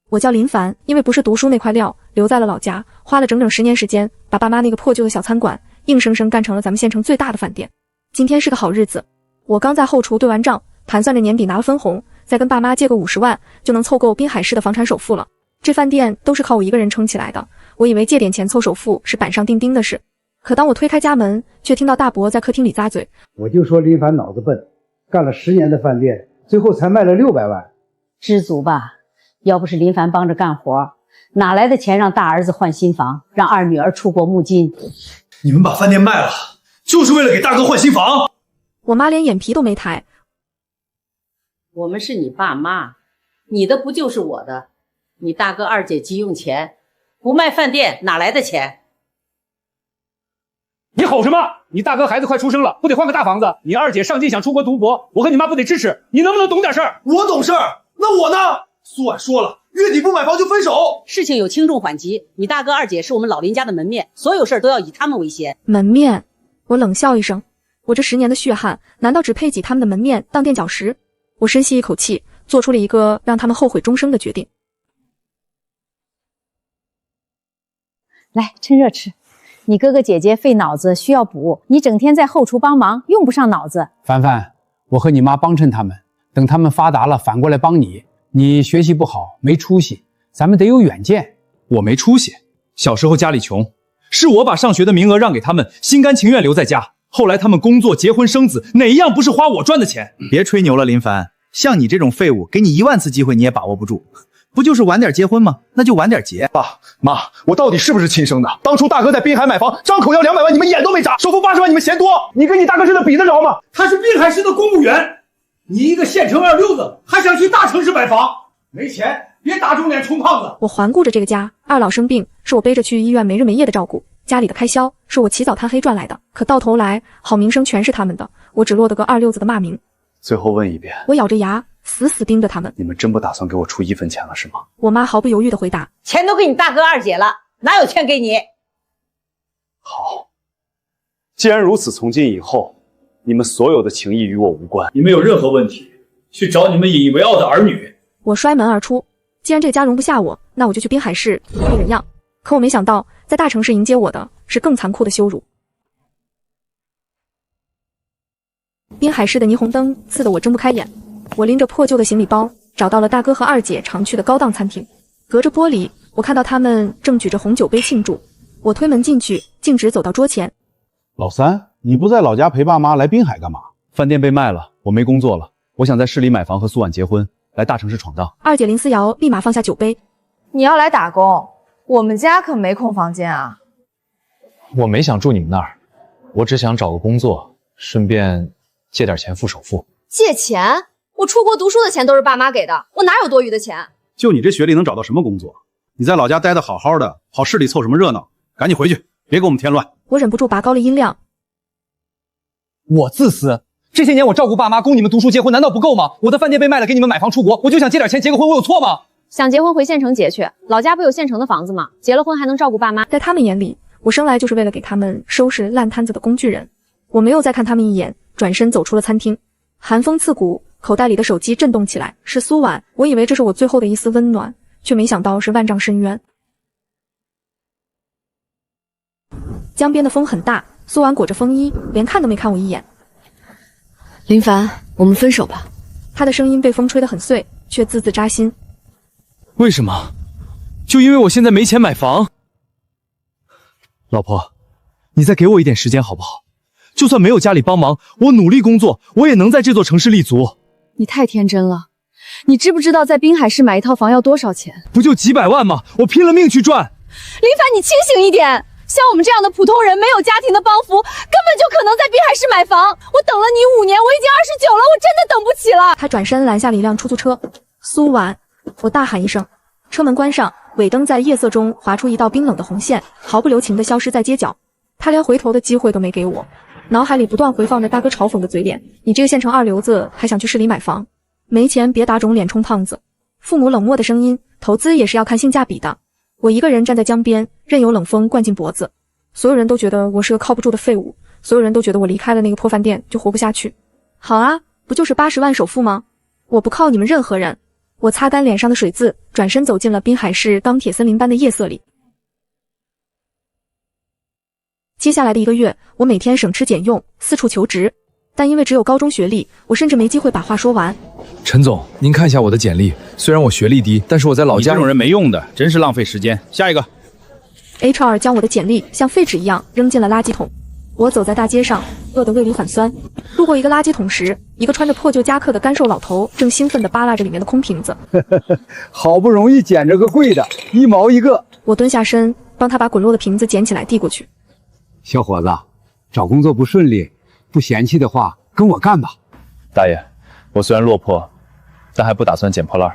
我叫林凡，因为不是读书那块料，留在了老家，花了整整10年时间，把爸妈那个破旧的小餐馆硬生生干成了咱们县城最大的饭店。今天是个好日子，我刚在后厨对完账，盘算着年底拿了分红，再跟爸妈借个50万，就能凑够滨海市的房产首付了。这饭店都是靠我一个人撑起来的，我以为借点钱凑首付是板上钉钉的事。可当我推开家门，却听到大伯在客厅里咂嘴。我就说林凡脑子笨，干了10年的饭店，最后才卖了600万。知足吧，要不是林凡帮着干活，哪来的钱让大儿子换新房，让二女儿出国募金？你们把饭店卖了，就是为了给大哥换新房？我妈连眼皮都没抬。我们是你爸妈，你的不就是我的？你大哥二姐急用钱，不卖饭店哪来的钱？你吼什么？你大哥孩子快出生了，不得换个大房子？你二姐上进想出国读博，我和你妈不得支持？你能不能懂点事儿？我懂事儿，那我呢？苏婉说了，月底不买房就分手。事情有轻重缓急，你大哥二姐是我们老林家的门面，所有事儿都要以他们为先。门面？我冷笑一声，我这10年的血汗，难道只配挤他们的门面当垫脚石？我深吸一口气，做出了一个让他们后悔终生的决定。来，趁热吃。你哥哥姐姐费脑子需要补，你整天在后厨帮忙，用不上脑子。凡凡，我和你妈帮衬他们，等他们发达了反过来帮你。你学习不好，没出息，咱们得有远见。我没出息，小时候家里穷，是我把上学的名额让给他们，心甘情愿留在家。后来他们工作、结婚、生子，哪一样不是花我赚的钱？别吹牛了，林凡，像你这种废物，给你1万次机会你也把握不住。不就是晚点结婚吗？那就晚点结。爸妈，我到底是不是亲生的？当初大哥在滨海买房，张口要200万，你们眼都没眨；首付80万，你们嫌多。你跟你大哥真的比得着吗？他是滨海市的公务员，你一个县城二流子，还想去大城市买房？没钱，别打肿脸充胖子。我环顾着这个家，二老生病是我背着去医院没日没夜的照顾，家里的开销是我起早贪黑赚来的，可到头来好名声全是他们的，我只落得个二流子的骂名。最后问一遍，我咬着牙死死盯着他们。你们真不打算给我出1分钱了是吗？我妈毫不犹豫地回答：钱都给你大哥二姐了，哪有钱给你？好，既然如此，从今以后，你们所有的情谊与我无关。你们有任何问题，去找你们引以为傲的儿女。我摔门而出，既然这个家容不下我，那我就去滨海市配人样。可我没想到，在大城市迎接我的是更残酷的羞辱。滨海市的霓虹灯刺得我睁不开眼，我拎着破旧的行李包，找到了大哥和二姐常去的高档餐厅。隔着玻璃，我看到他们正举着红酒杯庆祝。我推门进去，径直走到桌前。老三，你不在老家陪爸妈，来滨海干嘛？饭店被卖了，我没工作了，我想在市里买房和苏婉结婚，来大城市闯荡。二姐林思瑶立马放下酒杯。你要来打工，我们家可没空房间啊。我没想住你们那儿，我只想找个工作，顺便借点钱付首付。借钱？我出国读书的钱都是爸妈给的，我哪有多余的钱？就你这学历能找到什么工作？你在老家待得好好的，跑市里凑什么热闹？赶紧回去，别给我们添乱。我忍不住拔高了音量。我自私，这些年我照顾爸妈，供你们读书结婚，难道不够吗？我的饭店被卖了，给你们买房出国，我就想借点钱结个婚，我有错吗？想结婚回县城结去，老家不有县城的房子吗？结了婚还能照顾爸妈。在他们眼里，我生来就是为了给他们收拾烂摊子的工具人。我没有再看他们一眼，转身走出了餐厅。寒风刺骨，口袋里的手机震动起来，是苏婉。我以为这是我最后的一丝温暖，却没想到是万丈深渊。江边的风很大，苏婉裹着风衣，连看都没看我一眼。林凡，我们分手吧。他的声音被风吹得很碎，却字字扎心。为什么？就因为我现在没钱买房。老婆，你再给我一点时间好不好？就算没有家里帮忙，我努力工作，我也能在这座城市立足。你太天真了，你知不知道在滨海市买一套房要多少钱？不就几百万吗？我拼了命去赚。林凡，你清醒一点，像我们这样的普通人，没有家庭的帮扶，根本就可能在滨海市买房。我等了你5年，我已经29了，我真的等不起了。他转身拦下了一辆出租车。苏婉，我大喊一声，车门关上，尾灯在夜色中划出一道冰冷的红线，毫不留情地消失在街角。他连回头的机会都没给我。脑海里不断回放着大哥嘲讽的嘴脸，你这个县城二流子还想去市里买房？没钱别打肿脸充胖子。父母冷漠的声音，投资也是要看性价比的。我一个人站在江边，任由冷风灌进脖子。所有人都觉得我是个靠不住的废物，所有人都觉得我离开了那个破饭店就活不下去。好啊，不就是80万首付吗？我不靠你们任何人。我擦干脸上的水渍，转身走进了滨海市钢铁森林般的夜色里。接下来的1个月，我每天省吃俭用，四处求职，但因为只有高中学历，我甚至没机会把话说完。陈总，您看一下我的简历，虽然我学历低，但是我在老家……你这种人没用的，真是浪费时间。下一个。HR 将我的简历像废纸一样扔进了垃圾桶。我走在大街上，饿得胃里反酸。路过一个垃圾桶时，一个穿着破旧夹克的干瘦老头正兴奋地扒拉着里面的空瓶子。好不容易捡着个贵的，1毛1个。我蹲下身，帮他把滚落的瓶子捡起来递过去。小伙子，找工作不顺利，不嫌弃的话，跟我干吧。大爷，我虽然落魄，但还不打算捡破烂。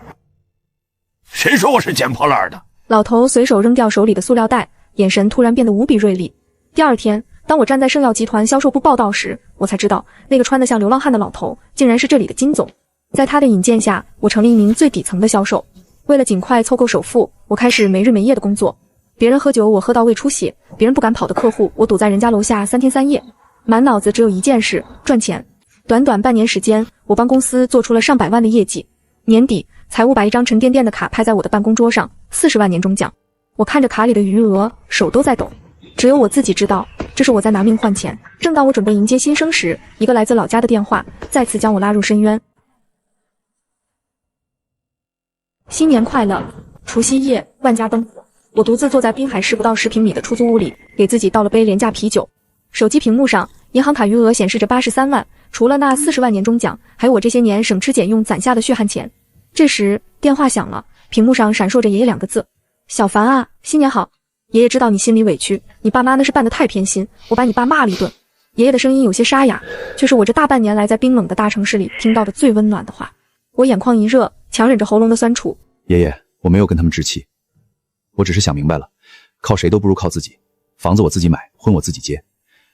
谁说我是捡破烂的？老头随手扔掉手里的塑料袋，眼神突然变得无比锐利。第二天，当我站在圣药集团销售部报道时，我才知道那个穿得像流浪汉的老头竟然是这里的金总。在他的引荐下，我成了一名最底层的销售。为了尽快凑够首付，我开始没日没夜的工作。别人喝酒，我喝到胃出血；别人不敢跑的客户，我堵在人家楼下3天3夜，满脑子只有一件事：赚钱。短短半年时间，我帮公司做出了上百万的业绩。年底，财务把一张沉甸甸的卡拍在我的办公桌上，40万年终奖。我看着卡里的余额，手都在抖。只有我自己知道，这是我在拿命换钱。正当我准备迎接新生时，一个来自老家的电话再次将我拉入深渊。新年快乐！除夕夜，万家灯火。我独自坐在滨海市不到10平米的出租屋里，给自己倒了杯廉价啤酒。手机屏幕上，银行卡余额显示着83万，除了那40万年终奖，还有我这些年省吃俭用攒下的血汗钱。这时电话响了，屏幕上闪烁着爷爷2个字：小凡啊，新年好。爷爷知道你心里委屈，你爸妈那是办得太偏心，我把你爸骂了一顿。爷爷的声音有些沙哑，却是我这大半年来在冰冷的大城市里听到的最温暖的话。我眼眶一热，强忍着喉咙的酸楚。爷爷，我没有跟他们置气，我只是想明白了，靠谁都不如靠自己。房子我自己买，婚我自己结，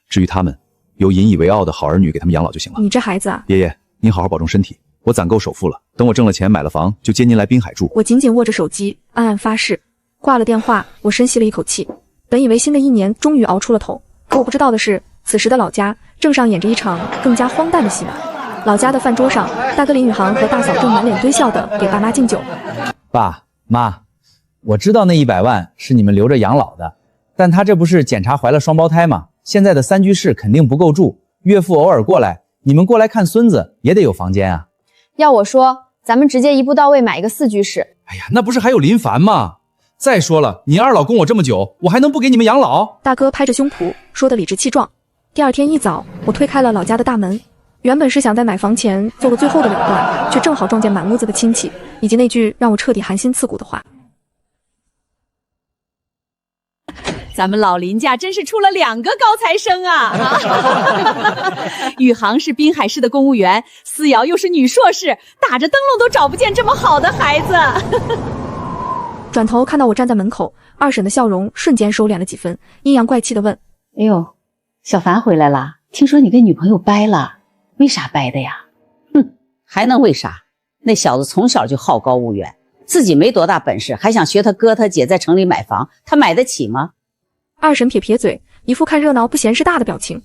至于他们，由引以为傲的好儿女给他们养老就行了。你这孩子啊！爷爷，您好好保重身体，我攒够首付了，等我挣了钱买了房，就接您来滨海住。我紧紧握着手机，暗暗发誓。挂了电话，我深吸了一口气。本以为新的一年终于熬出了头，可我不知道的是，此时的老家正上演着一场更加荒诞的戏码。老家的饭桌上，大哥林宇航和大嫂正满脸堆笑的给爸妈敬酒。爸妈，我知道那100万是你们留着养老的，但他这不是检查怀了双胞胎吗？现在的3居室肯定不够住，岳父偶尔过来，你们过来看孙子也得有房间啊。要我说，咱们直接一步到位买一个4居室。哎呀，那不是还有林凡吗？再说了，你二老供我这么久，我还能不给你们养老？大哥拍着胸脯说得理直气壮。第二天一早，我推开了老家的大门，原本是想在买房前做个最后的了断，却正好撞见满屋子的亲戚，以及那句让我彻底寒心刺骨的话。咱们老林家真是出了2个高材生啊！宇航是滨海市的公务员，思瑶又是女硕士，打着灯笼都找不见这么好的孩子。转头看到我站在门口，二婶的笑容瞬间收敛了几分，阴阳怪气地问：哎呦，小凡回来了，听说你跟女朋友掰了，为啥掰的呀？哼，还能为啥？那小子从小就好高骛远，自己没多大本事，还想学他哥他姐在城里买房，他买得起吗？二婶撇撇嘴，一副看热闹不嫌事大的表情。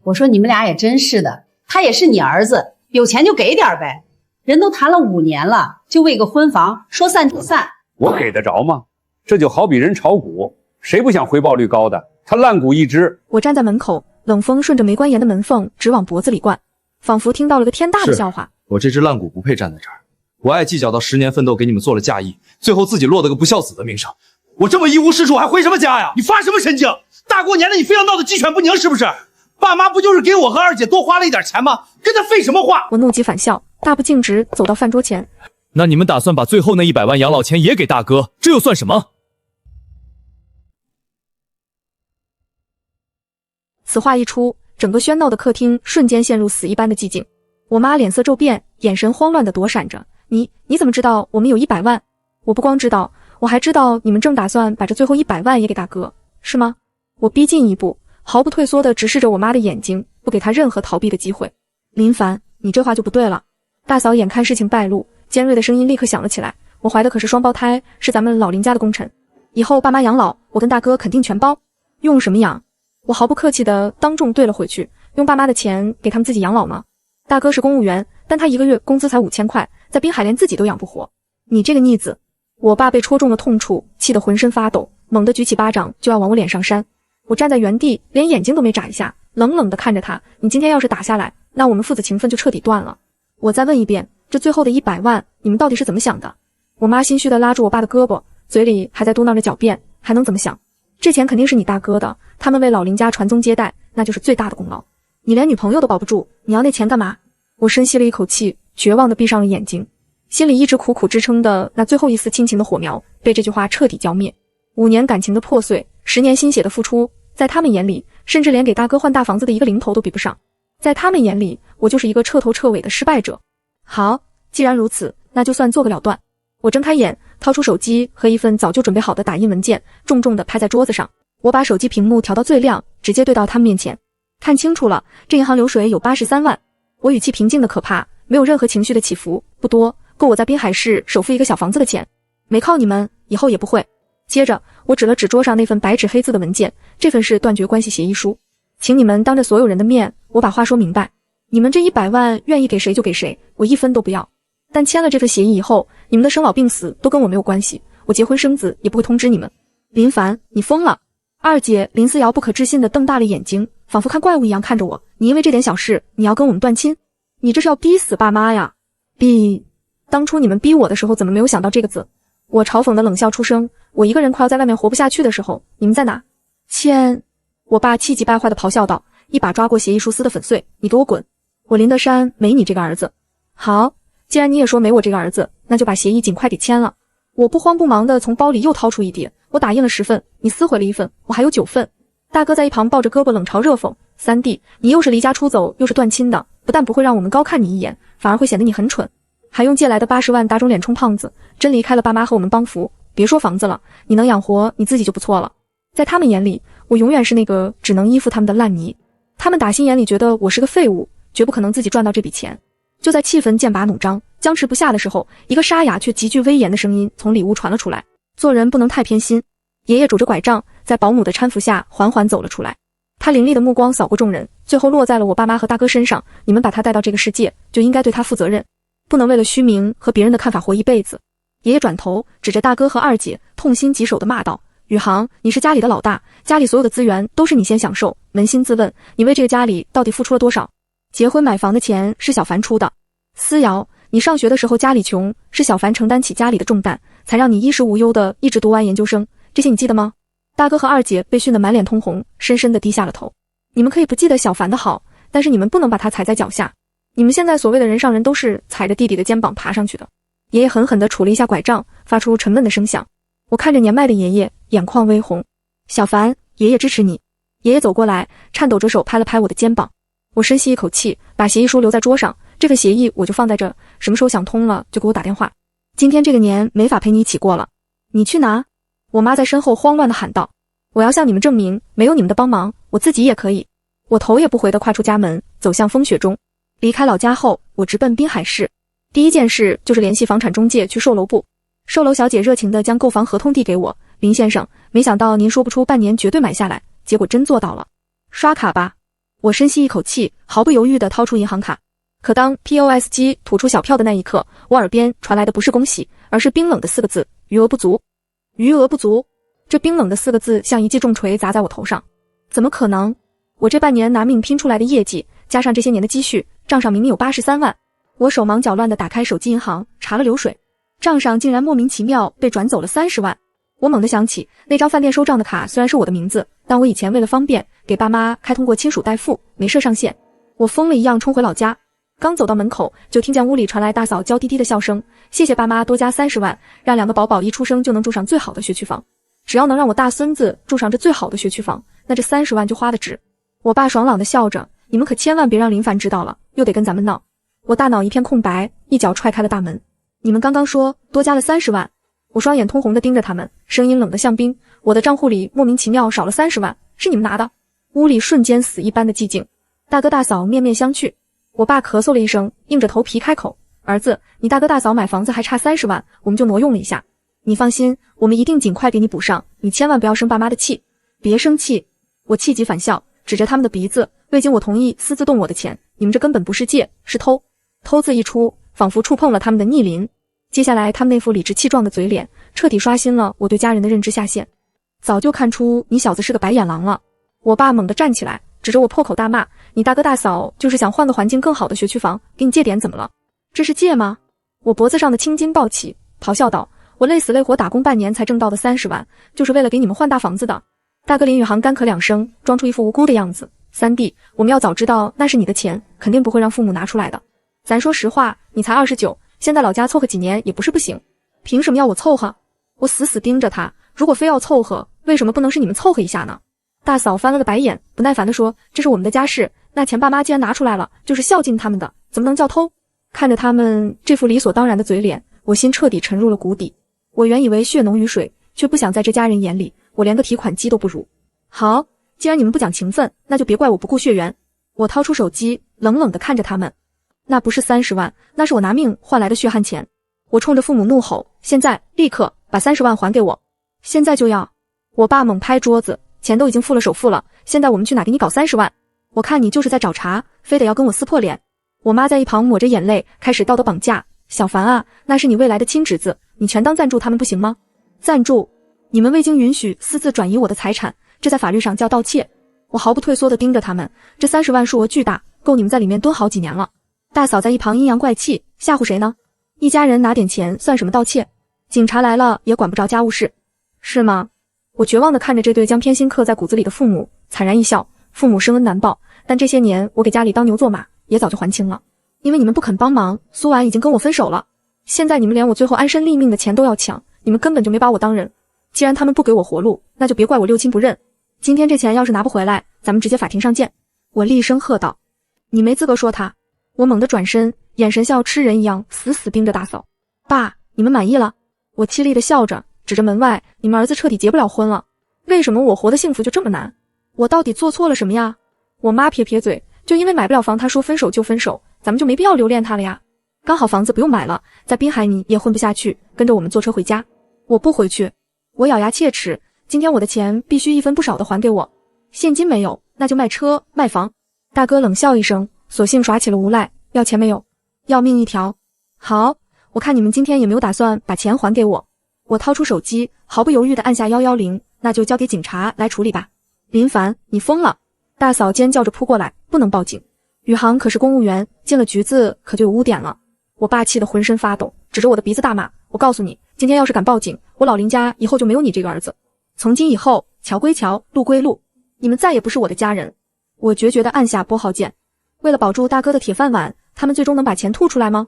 我说你们俩也真是的，他也是你儿子，有钱就给点呗，人都谈了5年了，就为个婚房，说散就散。我给得着吗？这就好比人炒股，谁不想回报率高的？他烂股一只。我站在门口，冷风顺着没关严的门缝直往脖子里灌，仿佛听到了个天大的笑话。我这只烂股不配站在这儿，我爱计较到10年奋斗给你们做了嫁衣，最后自己落得个不孝子的名声。我这么一无是处还回什么家呀？你发什么神经？大过年的你非要闹得鸡犬不宁是不是？爸妈不就是给我和二姐多花了一点钱吗？跟他废什么话？我怒极反笑，大步径直走到饭桌前。那你们打算把最后那100万养老钱也给大哥，这又算什么？此话一出，整个喧闹的客厅瞬间陷入死一般的寂静。我妈脸色骤变，眼神慌乱地躲闪着。你怎么知道我们有100万？我不光知道，我还知道你们正打算把这最后100万也给大哥，是吗？我逼近一步，毫不退缩地直视着我妈的眼睛，不给她任何逃避的机会。林凡，你这话就不对了。大嫂眼看事情败露，尖锐的声音立刻响了起来。我怀的可是双胞胎，是咱们老林家的功臣，以后爸妈养老，我跟大哥肯定全包。用什么养？我毫不客气地当众怼了回去，用爸妈的钱给他们自己养老吗？大哥是公务员，但他1个月工资才5000块，在滨海连自己都养不活。你这个逆子！我爸被戳中了痛处，气得浑身发抖，猛地举起巴掌就要往我脸上扇。我站在原地，连眼睛都没眨一下，冷冷地看着他。你今天要是打下来，那我们父子情分就彻底断了。我再问一遍，这最后的100万，你们到底是怎么想的？我妈心虚地拉住我爸的胳膊，嘴里还在嘟囔着狡辩，还能怎么想？这钱肯定是你大哥的，他们为老林家传宗接代，那就是最大的功劳。你连女朋友都保不住，你要那钱干嘛？我深吸了一口气，绝望地闭上了眼睛，心里一直苦苦支撑的那最后一丝亲情的火苗，被这句话彻底浇灭。5年感情的破碎，10年心血的付出，在他们眼里，甚至连给大哥换大房子的一个零头都比不上。在他们眼里，我就是一个彻头彻尾的失败者。好，既然如此，那就算做个了断。我睁开眼，掏出手机和一份早就准备好的打印文件，重重地拍在桌子上。我把手机屏幕调到最亮，直接对到他们面前。看清楚了，这银行流水有83万。我语气平静的可怕，没有任何情绪的起伏，不多，够我在滨海市首付一个小房子的钱。没靠你们，以后也不会。接着，我指了指桌上那份白纸黑字的文件，这份是断绝关系协议书。请你们当着所有人的面，我把话说明白。你们这100万愿意给谁就给谁，我1分都不要。但签了这份协议以后，你们的生老病死都跟我没有关系，我结婚生子也不会通知你们。林凡，你疯了！二姐林思瑶不可置信地瞪大了眼睛，仿佛看怪物一样看着我。你因为这点小事，你要跟我们断亲？你这是要逼死爸妈呀！逼！当初你们逼我的时候，怎么没有想到这个字？我嘲讽的冷笑出声。我一个人快要在外面活不下去的时候，你们在哪？签！我爸气急败坏地咆哮道，一把抓过协议书撕得粉碎。你给我滚！我林德山没你这个儿子。好，既然你也说没我这个儿子，那就把协议尽快给签了。我不慌不忙地从包里又掏出一叠，我打印了10份，你撕毁了1份，我还有9份。大哥在一旁抱着胳膊冷嘲热讽，三弟，你又是离家出走，又是断亲的，不但不会让我们高看你一眼，反而会显得你很蠢，还用借来的80万打肿脸充胖子，真离开了爸妈和我们帮扶，别说房子了，你能养活你自己就不错了。在他们眼里，我永远是那个只能依附他们的烂泥，他们打心眼里觉得我是个废物，绝不可能自己赚到这笔钱。就在气氛剑拔弩张、僵持不下的时候，一个沙哑却极具威严的声音从里屋传了出来：做人不能太偏心。爷爷拄着拐杖，在保姆的搀扶下缓缓走了出来。他凌厉的目光扫过众人，最后落在了我爸妈和大哥身上。你们把他带到这个世界，就应该对他负责任，不能为了虚名和别人的看法活一辈子。爷爷转头指着大哥和二姐，痛心疾首地骂道：宇航，你是家里的老大，家里所有的资源都是你先享受，扪心自问，你为这个家里到底付出了多少？结婚买房的钱是小凡出的。思瑶，你上学的时候家里穷，是小凡承担起家里的重担，才让你衣食无忧的一直读完研究生，这些你记得吗？大哥和二姐被训得满脸通红，深深地低下了头。你们可以不记得小凡的好，但是你们不能把他踩在脚下。你们现在所谓的人上人，都是踩着弟弟的肩膀爬上去的。爷爷狠狠地杵了一下拐杖，发出沉闷的声响。我看着年迈的爷爷，眼眶微红。小凡，爷爷支持你。爷爷走过来，颤抖着手拍了拍我的肩膀。我深吸一口气，把协议书留在桌上。这份协议我就放在这，什么时候想通了就给我打电话。今天这个年没法陪你一起过了，你去拿。我妈在身后慌乱地喊道：我要向你们证明，没有你们的帮忙，我自己也可以。我头也不回地跨出家门，走向风雪中。离开老家后，我直奔滨海市。第一件事就是联系房产中介去售楼部。售楼小姐热情地将购房合同递给我：林先生，没想到您说不出半年绝对买下来，结果真做到了。刷卡吧。我深吸一口气，毫不犹豫地掏出银行卡。可当 POS 机吐出小票的那一刻，我耳边传来的不是恭喜，而是冰冷的4个字：余额不足。余额不足，这冰冷的4个字像一记重锤砸在我头上。怎么可能？我这半年拿命拼出来的业绩，加上这些年的积蓄，账上明明有83万。我手忙脚乱地打开手机银行，查了流水，账上竟然莫名其妙被转走了30万。我猛地想起，那张饭店收账的卡虽然是我的名字，但我以前为了方便给爸妈开通过亲属代付，没设上限。我疯了一样冲回老家，刚走到门口，就听见屋里传来大嫂娇滴滴的笑声：谢谢爸妈多加30万，让2个宝宝一出生就能住上最好的学区房。只要能让我大孙子住上这最好的学区房，那这30万就花得值。我爸爽朗地笑着：你们可千万别让林凡知道了，又得跟咱们闹。我大脑一片空白，一脚踹开了大门。你们刚刚说多加了30万。我双眼通红地盯着他们，声音冷得像冰：我的账户里莫名其妙少了30万，是你们拿的？屋里瞬间死一般的寂静。大哥大嫂面面相觑。我爸咳嗽了一声，硬着头皮开口：儿子，你大哥大嫂买房子还差30万，我们就挪用了一下。你放心，我们一定尽快给你补上，你千万不要生爸妈的气。别生气。我气急反笑，指着他们的鼻子：未经我同意私自动我的钱，你们这根本不是借，是偷。偷字一出，仿佛触碰了他们的逆鳞。接下来他们那副理直气壮的嘴脸，彻底刷新了我对家人的认知下限。早就看出你小子是个白眼狼了。我爸猛地站起来，指着我破口大骂，你大哥大嫂就是想换个环境更好的学区房，给你借点怎么了？这是借吗？我脖子上的青筋暴起，咆哮道，我累死累活打工半年才挣到的30万，就是为了给你们换大房子的。大哥林宇航干咳2声，装出一副无辜的样子，三弟，我们要早知道那是你的钱，肯定不会让父母拿出来的。咱说实话，你才29，现在老家凑合几年也不是不行，凭什么要我凑合？我死死盯着他，如果非要凑合，为什么不能是你们凑合一下呢？大嫂翻了个白眼，不耐烦地说，这是我们的家事，那钱爸妈既然拿出来了，就是孝敬他们的，怎么能叫偷？看着他们这副理所当然的嘴脸，我心彻底沉入了谷底。我原以为血浓于水，却不想在这家人眼里，我连个提款机都不如。好，既然你们不讲情分，那就别怪我不顾血缘。我掏出手机，冷冷地看着他们。那不是30万，那是我拿命换来的血汗钱。我冲着父母怒吼，现在立刻把30万还给我，现在就要！我爸猛拍桌子，钱都已经付了首付了，现在我们去哪给你搞30万？我看你就是在找茬，非得要跟我撕破脸。我妈在一旁抹着眼泪，开始道德绑架。小凡啊，那是你未来的亲侄子，你全当赞助他们不行吗？赞助？你们未经允许私自转移我的财产，这在法律上叫盗窃。我毫不退缩地盯着他们，这30万数额巨大，够你们在里面蹲好几年了。大嫂在一旁阴阳怪气，吓唬谁呢？一家人拿点钱算什么盗窃？警察来了也管不着家务事，是吗？我绝望地看着这对将偏心刻在骨子里的父母，惨然一笑。父母生恩难报，但这些年我给家里当牛做马，也早就还清了。因为你们不肯帮忙，苏婉已经跟我分手了。现在你们连我最后安身立命的钱都要抢，你们根本就没把我当人。既然他们不给我活路，那就别怪我六亲不认。今天这钱要是拿不回来，咱们直接法庭上见。我厉声喝道。你没资格说他。我猛地转身，眼神像要吃人一样死死盯着大嫂。爸，你们满意了？我凄厉地笑着，指着门外，你们儿子彻底结不了婚了。为什么我活得幸福就这么难？我到底做错了什么呀？我妈撇撇嘴，就因为买不了房，她说分手就分手，咱们就没必要留恋她了呀。刚好房子不用买了，在滨海你也混不下去，跟着我们坐车回家。我不回去。我咬牙切齿，今天我的钱必须一分不少的还给我。现金没有，那就卖车卖房。大哥冷笑一声，索性耍起了无赖，要钱没有？要命一条。好，我看你们今天也没有打算把钱还给我。我掏出手机，毫不犹豫地按下110，那就交给警察来处理吧。林凡，你疯了！大嫂尖叫着扑过来，不能报警。宇航可是公务员，进了局子可就有污点了。我爸气得浑身发抖，指着我的鼻子大骂，我告诉你，今天要是敢报警，我老林家以后就没有你这个儿子。从今以后，桥归桥，路归路，你们再也不是我的家人。我决绝地按下拨号键。为了保住大哥的铁饭碗，他们最终能把钱吐出来吗？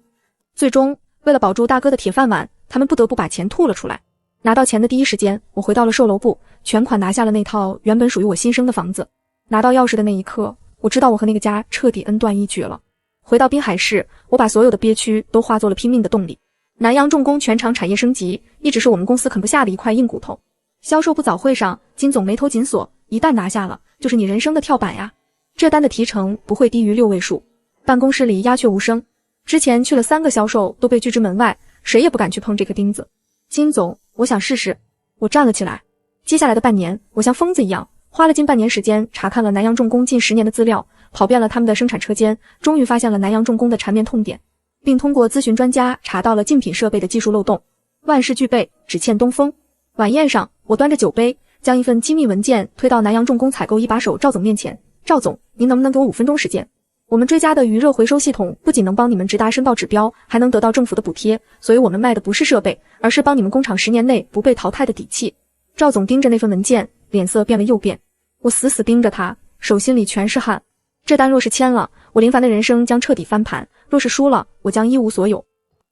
最终，为了保住大哥的铁饭碗，他们不得不把钱吐了出来。拿到钱的第一时间，我回到了售楼部，全款拿下了那套原本属于我新生的房子。拿到钥匙的那一刻，我知道我和那个家彻底恩断义绝了。回到滨海市，我把所有的憋屈都化作了拼命的动力。南洋重工全厂产业升级，一直是我们公司啃不下的一块硬骨头。销售部早会上，金总眉头紧锁，一旦拿下了，就是你人生的跳板呀。这单的提成不会低于6位数。办公室里鸦雀无声，之前去了3个销售都被拒之门外，谁也不敢去碰这个钉子。金总，我想试试。我站了起来。接下来的半年，我像疯子一样，花了近半年时间查看了南洋重工近10年的资料，跑遍了他们的生产车间，终于发现了南洋重工的缠绵痛点，并通过咨询专家查到了竞品设备的技术漏洞。万事俱备，只欠东风。晚宴上，我端着酒杯，将一份机密文件推到南洋重工采购一把手赵总面前。赵总，您能不能给我5分钟时间？我们追加的余热回收系统不仅能帮你们直达申报指标，还能得到政府的补贴，所以我们卖的不是设备，而是帮你们工厂10年内不被淘汰的底气。赵总盯着那份文件，脸色变了又变。我死死盯着他，手心里全是汗。这单若是签了，我林凡的人生将彻底翻盘；若是输了，我将一无所有。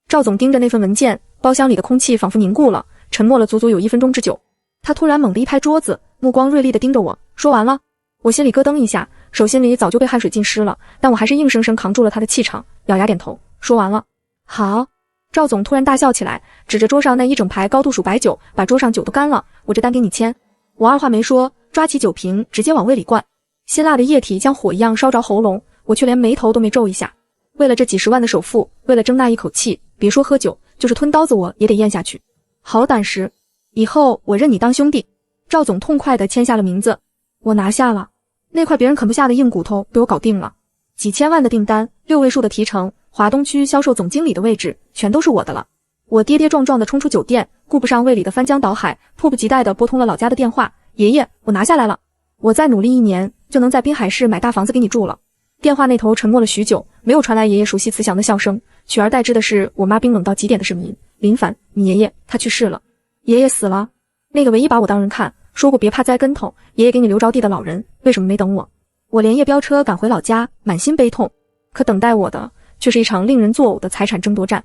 赵总盯着那份文件，包厢里的空气仿佛凝固了，沉默了足足有1分钟之久。他突然猛地一拍桌子，目光锐利地盯着我，说完了。我心里咯噔一下，手心里早就被汗水浸湿了，但我还是硬生生扛住了他的气场，咬牙点头，说完了。好。赵总突然大笑起来，指着桌上那一整排高度数白酒，把桌上酒都干了，我这单给你签。我二话没说，抓起酒瓶直接往胃里灌，辛辣的液体像火一样烧着喉咙，我却连眉头都没皱一下。为了这几10万的首付，为了争那一口气，别说喝酒，就是吞刀子我也得咽下去。好胆识，以后我认你当兄弟。赵总痛快地签下了名字，我拿下了那块别人啃不下的硬骨头，被我搞定了。几千万的订单，6位数的提成，华东区销售总经理的位置全都是我的了。我跌跌撞撞地冲出酒店，顾不上胃里的翻江倒海，迫不及待地拨通了老家的电话。爷爷，我拿下来了，我再努力1年就能在滨海市买大房子给你住了。电话那头沉默了许久，没有传来爷爷熟悉慈祥的笑声，取而代之的是我妈冰冷到极点的声音：林凡，你爷爷他去世了。爷爷死了？那个唯一把我当人看，说过别怕栽跟头，爷爷给你留着地的老人，为什么没等我？我连夜飙车赶回老家，满心悲痛，可等待我的却是一场令人作呕的财产争夺战。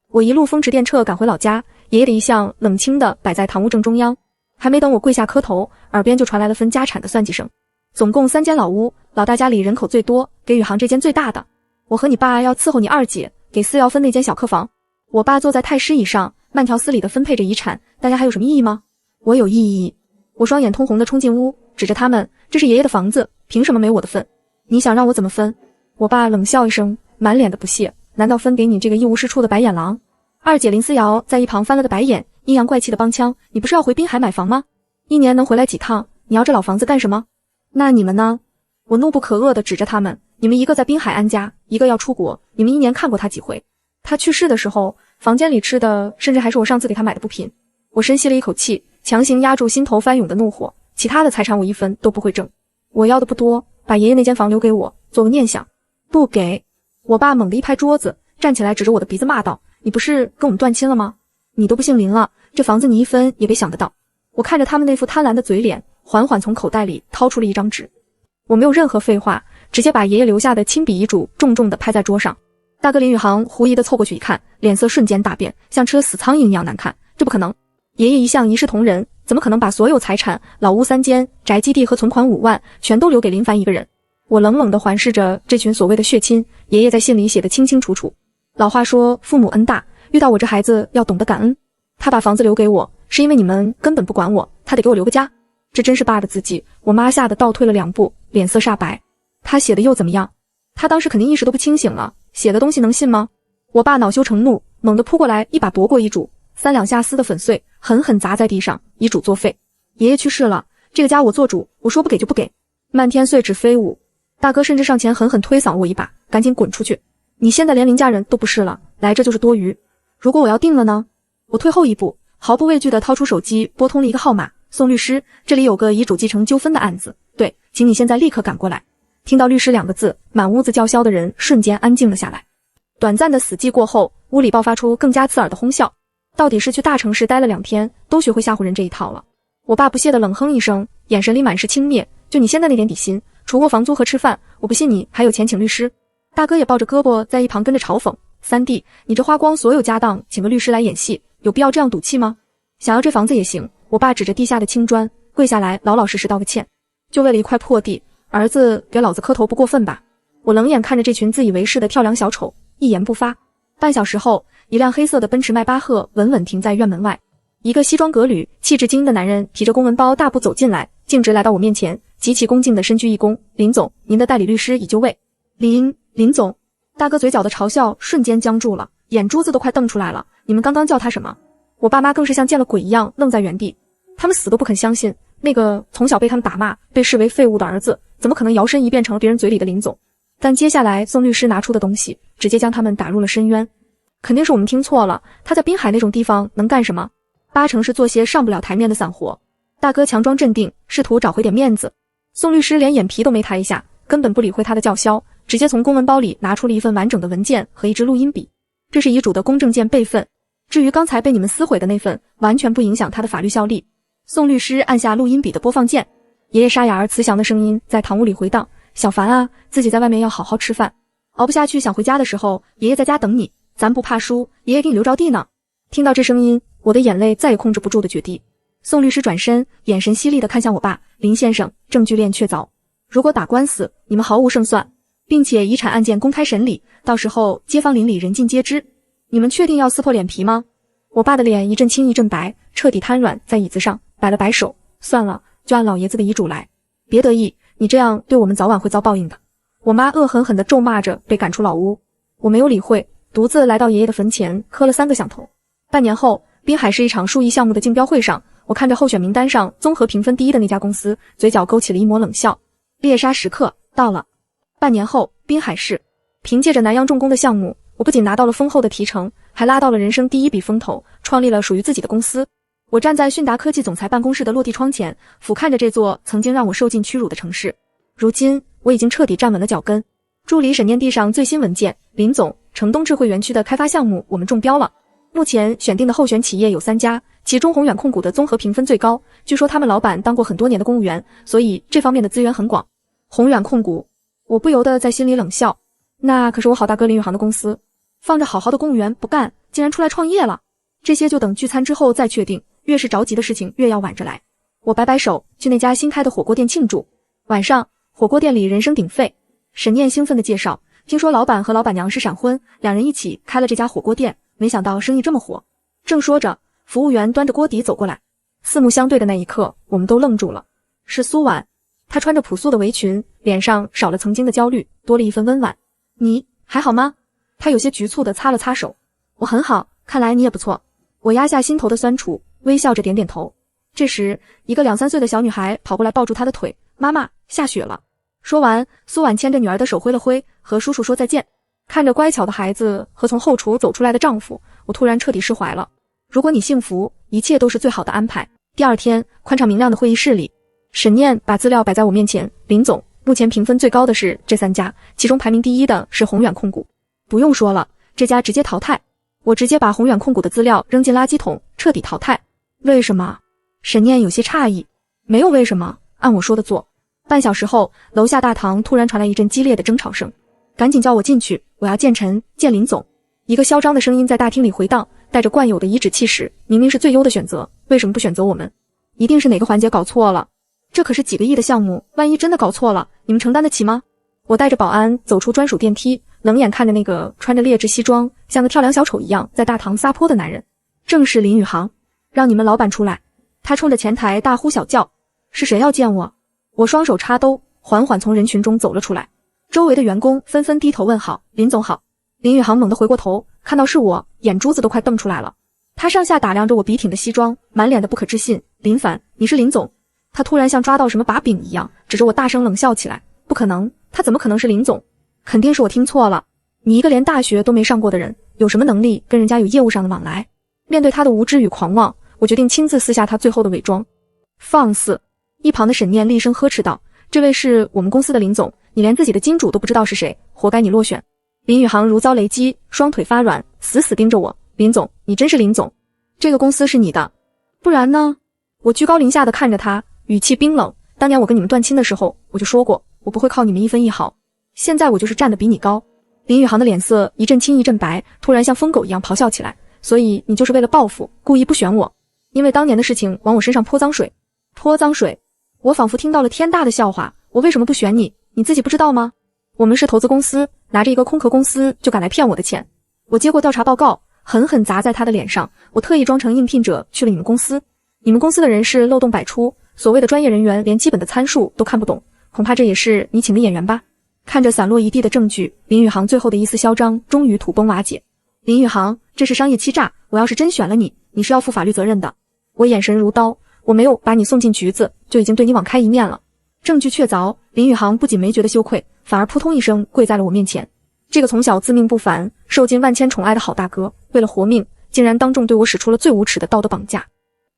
我一路风驰电掣赶回老家，爷爷的遗像冷清地摆在堂屋正中央，还没等我跪下磕头，耳边就传来了分家产的算计声。总共3间老屋，老大家里人口最多，给宇航这间最大的。我和你爸要伺候你二姐，给思瑶分那间小客房。我爸坐在太师椅上，慢条斯理地分配着遗产，大家还有什么异议吗？我有异议。我双眼通红地冲进屋，指着他们，这是爷爷的房子，凭什么没我的份？你想让我怎么分？我爸冷笑一声，满脸的不屑，难道分给你这个一无是处的白眼狼？二姐林思瑶在一旁翻了个白眼，阴阳怪气的帮腔，你不是要回滨海买房吗？1年能回来几趟？你要这老房子干什么？那你们呢？我怒不可遏地指着他们，你们一个在滨海安家，一个要出国，你们1年看过他几回？他去世的时候，房间里吃的甚至还是我上次给他买的布品。我深吸了一口气，强行压住心头翻涌的怒火，其他的财产我1分都不会挣。我要的不多，把爷爷那间房留给我，做个念想。不给！我爸猛地一拍桌子，站起来指着我的鼻子骂道，你不是跟我们断亲了吗？你都不姓林了，这房子你1分也别想得到。我看着他们那副贪婪的嘴脸，缓缓从口袋里掏出了一张纸。我没有任何废话，直接把爷爷留下的亲笔遗嘱重重地拍在桌上。大哥林宇航狐疑地凑过去一看，脸色瞬间大变，像吃了死苍蝇一样难看。这不可能，爷爷一向一视同仁，怎么可能把所有财产、老屋3间、宅基地和存款5万全都留给林凡一个人？我冷冷地环视着这群所谓的血亲，爷爷在信里写得清清楚楚。老话说父母恩大，遇到我这孩子要懂得感恩。他把房子留给我，是因为你们根本不管我，他得给我留个家。这真是爸的字迹。我妈吓得倒退了2步，脸色煞白。他写的又怎么样？他当时肯定意识都不清醒了，写的东西能信吗？我爸恼羞成怒，猛地扑过来，一把夺过遗嘱，3两下撕得粉碎，狠狠砸在地上，遗嘱作废。爷爷去世了，这个家我做主，我说不给就不给。漫天碎纸飞舞，大哥甚至上前狠狠推搡我一把，赶紧滚出去！你现在连林家人都不是了，来这就是多余。如果我要定了呢？我退后一步，毫不畏惧地掏出手机，拨通了一个号码。宋律师，这里有个遗嘱继承纠纷的案子，对，请你现在立刻赶过来。听到律师2个字，满屋子叫嚣的人瞬间安静了下来。短暂的死寂过后，屋里爆发出更加刺耳的哄笑。到底是去大城市待了2天，都学会吓唬人这一套了。我爸不屑地冷哼一声，眼神里满是轻蔑，就你现在那点底薪，除过房租和吃饭，我不信你还有钱请律师。大哥也抱着胳膊在一旁跟着嘲讽，三弟，你这花光所有家当请个律师来演戏，有必要这样赌气吗？想要这房子也行。我爸指着地下的青砖，跪下来老老实实道个歉，就为了一块破地，儿子给老子磕头不过分吧？我冷眼看着这群自以为是的跳梁小丑，一言不发。半小时后，一辆黑色的奔驰迈巴赫稳稳停在院门外，一个西装革履、气质精英的男人提着公文包大步走进来，径直来到我面前，极其恭敬地深鞠一躬，林总，您的代理律师已就位。林总，大哥嘴角的嘲笑瞬间僵住了，眼珠子都快瞪出来了，你们刚刚叫他什么？我爸妈更是像见了鬼一样愣在原地，他们死都不肯相信，那个从小被他们打骂、被视为废物的儿子，怎么可能摇身一变成了别人嘴里的林总？但接下来宋律师拿出的东西，直接将他们打入了深渊。肯定是我们听错了，他在滨海那种地方能干什么？8成是做些上不了台面的散活。大哥强装镇定，试图找回点面子。宋律师连眼皮都没抬一下，根本不理会他的叫嚣，直接从公文包里拿出了一份完整的文件和一支录音笔。这是遗嘱的公证件备份，至于刚才被你们撕毁的那份，完全不影响他的法律效力。宋律师按下录音笔的播放键，爷爷沙哑而慈祥的声音在堂屋里回荡：小凡啊，自己在外面要好好吃饭，熬不下去想回家的时候，爷爷在家等你，咱不怕输，爷爷给你留着地呢。听到这声音，我的眼泪再也控制不住的决堤。宋律师转身，眼神犀利地看向我爸：林先生，证据链确凿，如果打官司，你们毫无胜算，并且遗产案件公开审理，到时候街坊邻里人尽皆知，你们确定要撕破脸皮吗？我爸的脸一阵青一阵白，彻底瘫软在椅子上，摆了摆手，算了，就按老爷子的遗嘱来，别得意，你这样对我们早晚会遭报应的。我妈恶狠狠地咒骂着被赶出老屋，我没有理会，独自来到爷爷的坟前磕了3个响头。半年后，滨海市一场数亿项目的竞标会上，我看着候选名单上综合评分第1的那家公司，嘴角勾起了一抹冷笑。猎杀时刻到了。半年后，滨海市凭借着南洋重工的项目，我不仅拿到了丰厚的提成，还拉到了人生第一笔风投，创立了属于自己的公司。我站在迅达科技总裁办公室的落地窗前，俯瞰着这座曾经让我受尽屈辱的城市。如今，我已经彻底站稳了脚跟。助理审念地上最新文件，林总，城东智慧园区的开发项目我们中标了。目前选定的候选企业有3家，其中宏远控股的综合评分最高，据说他们老板当过很多年的公务员，所以这方面的资源很广。宏远控股，我不由得在心里冷笑，那可是我好大哥林宇航的公司，放着好好的公务员不干，竟然出来创业了。这些就等聚餐之后再确定，越是着急的事情越要晚着来。我摆摆手，去那家新开的火锅店庆祝。晚上，火锅店里人声鼎沸，沈念兴奋地介绍，听说老板和老板娘是闪婚，两人一起开了这家火锅店，没想到生意这么火。正说着，服务员端着锅底走过来，四目相对的那一刻，我们都愣住了。是苏婉，她穿着朴素的围裙，脸上少了曾经的焦虑，多了一份温婉。你还好吗？她有些局促地擦了擦手。我很好，看来你也不错。我压下心头的酸楚，微笑着点点头。这时，一个2、3岁的小女孩跑过来抱住她的腿，妈妈，下雪了。说完，苏婉牵着女儿的手挥了挥，和叔叔说再见。看着乖巧的孩子和从后厨走出来的丈夫，我突然彻底释怀了。如果你幸福，一切都是最好的安排。第二天，宽敞明亮的会议室里，沈念把资料摆在我面前，林总，目前评分最高的是这3家，其中排名第1的是宏远控股。不用说了，这家直接淘汰。我直接把宏远控股的资料扔进垃圾桶，彻底淘汰。为什么？沈念有些诧异。没有为什么，按我说的做。半小时后，楼下大堂突然传来一阵激烈的争吵声。赶紧叫我进去，我要见陈，见林总。一个嚣张的声音在大厅里回荡，带着惯有的颐指气使，明明是最优的选择，为什么不选择我们？一定是哪个环节搞错了。这可是几个亿的项目，万一真的搞错了，你们承担得起吗？我带着保安走出专属电梯，冷眼看着那个穿着劣质西装，像个跳梁小丑一样在大堂撒泼的男人。正是林宇航，让你们老板出来。他冲着前台大呼小叫，是谁要见我？我双手插兜，缓缓从人群中走了出来。周围的员工纷纷低头问好，林总好。林宇航猛地回过头，看到是我，眼珠子都快瞪出来了。他上下打量着我笔挺的西装，满脸的不可置信。林凡，你是林总？他突然像抓到什么把柄一样，指着我大声冷笑起来。不可能，他怎么可能是林总？肯定是我听错了。你一个连大学都没上过的人，有什么能力跟人家有业务上的往来？面对他的无知与狂妄，我决定亲自撕下他最后的伪装。放肆！一旁的沈念厉声呵斥道：“这位是我们公司的林总，你连自己的金主都不知道是谁，活该你落选。”林宇航如遭雷击，双腿发软，死死盯着我。林总，你真是林总？这个公司是你的，不然呢？我居高临下的看着他，语气冰冷。当年我跟你们断亲的时候，我就说过，我不会靠你们一分一毫。现在我就是站得比你高。林宇航的脸色一阵青一阵白，突然像疯狗一样咆哮起来。所以你就是为了报复，故意不选我，因为当年的事情往我身上泼脏水。泼脏水？我仿佛听到了天大的笑话。我为什么不选你？你自己不知道吗？我们是投资公司，拿着一个空壳公司就敢来骗我的钱。我接过调查报告，狠狠砸在他的脸上。我特意装成应聘者去了你们公司，你们公司的人事漏洞百出，所谓的专业人员连基本的参数都看不懂，恐怕这也是你请的演员吧？看着散落一地的证据，林宇航最后的一丝嚣张终于土崩瓦解。林宇航，这是商业欺诈，我要是真选了你，你是要负法律责任的。我眼神如刀，我没有把你送进局子，就已经对你网开一面了。证据确凿，林宇航不仅没觉得羞愧，反而扑通一声跪在了我面前。这个从小自命不凡，受尽万千宠爱的好大哥，为了活命，竟然当众对我使出了最无耻的道德绑架。